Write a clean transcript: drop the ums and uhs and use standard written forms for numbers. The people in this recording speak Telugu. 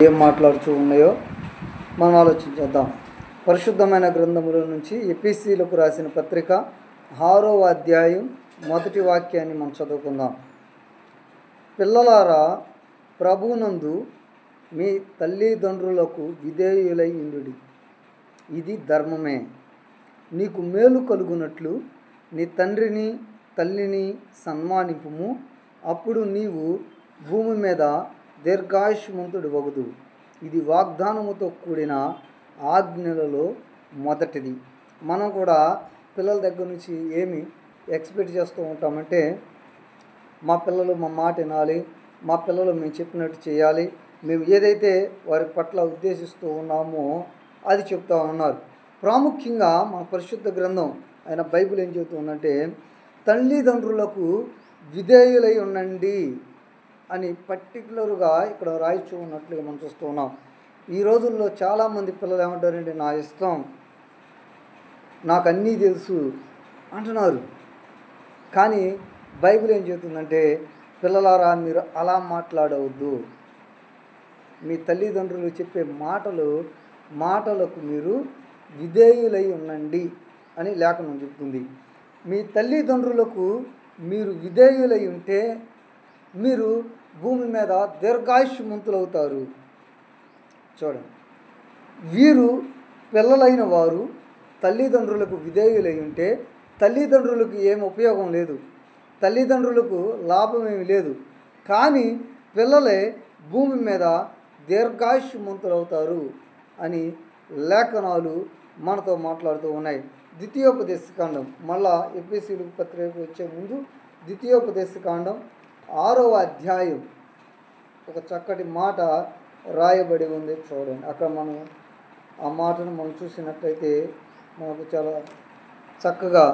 ఏం మాట్లాడుతూ ఉన్నాయో మనం ఆలోచించేద్దాం. పరిశుద్ధమైన గ్రంథముల నుంచి ఎఫెసీయులకు రాసిన పత్రిక 6వ అధ్యాయం 1వ వాక్యాన్ని మనం చదువుకుందాం. పిల్లలారా, ప్రభువునందు మీ తల్లిదండ్రులకు విధేయులై ఉండుడి, ఇది ధర్మమే. నీకు మేలు కలుగునట్లు నీ తండ్రిని తల్లిని సన్మానింపుము, అప్పుడు నీవు భూమి మీద దీర్ఘాయుష్మంతుడు వగుదు. ఇది వాగ్దానముతో కూడిన ఆజ్ఞలలో మొదటిది. మనం కూడా పిల్లల దగ్గర నుంచి ఏమి ఎక్స్పెక్ట్ చేస్తూ ఉంటామంటే, మా పిల్లలు మా మాట వినాలి, మా పిల్లలు మేము చెప్పినట్టు చేయాలి, మేము ఏదైతే వారి పట్ల ఉద్దేశిస్తూ ఉన్నామో అది చెప్తా ఉన్నారు. ప్రాముఖ్యంగా మన పరిశుద్ధ గ్రంథం అయిన బైబిల్ ఏం చెబుతుందంటే, తల్లిదండ్రులకు విధేయులై ఉండండి అని పర్టికులర్గా ఇక్కడ రాయిచూ ఉన్నట్లుగా మనం చూస్తూ ఉన్నాం. ఈ రోజుల్లో చాలామంది పిల్లలు ఏమంటారంటే, నా ఇష్టం, నాకు అన్నీ తెలుసు అంటున్నారు. కానీ బైబిల్ ఏం చెబుతుందంటే, పిల్లలారా మీరు అలా మాట్లాడవద్దు. మీ తల్లిదండ్రులు చెప్పే మాటలకు మీరు విధేయులై ఉండండి అని లేఖనం చెబుతుంది. మీ తల్లిదండ్రులకు మీరు విధేయులై ఉంటే మీరు భూమి మీద దీర్ఘాయుష్మంతులు అవుతారు. చూడండి, వీరు పిల్లలైన వారు తల్లిదండ్రులకు విధేయులై ఉంటే తల్లిదండ్రులకు ఏం ఉపయోగం లేదు, తల్లిదండ్రులకు లాభం ఏమి లేదు. కానీ పిల్లలే భూమి మీద దీర్ఘాయుష్మంతులు అవుతారు అని లేఖనాలు మనతో మాట్లాడుతూ ఉన్నాయి. ద్వితీయోపదేశకాండం, మళ్ళా ఎఫెసీయులకు పత్రిక వచ్చే ముందు ద్వితీయోపదేశకాండం 6వ అధ్యాయం ఒక చక్కటి మాట రాయబడి ఉంది. చూడండి, అక్కడ ఆ మాటను మనం చూసినట్లయితే మనకు చాలా చక్కగా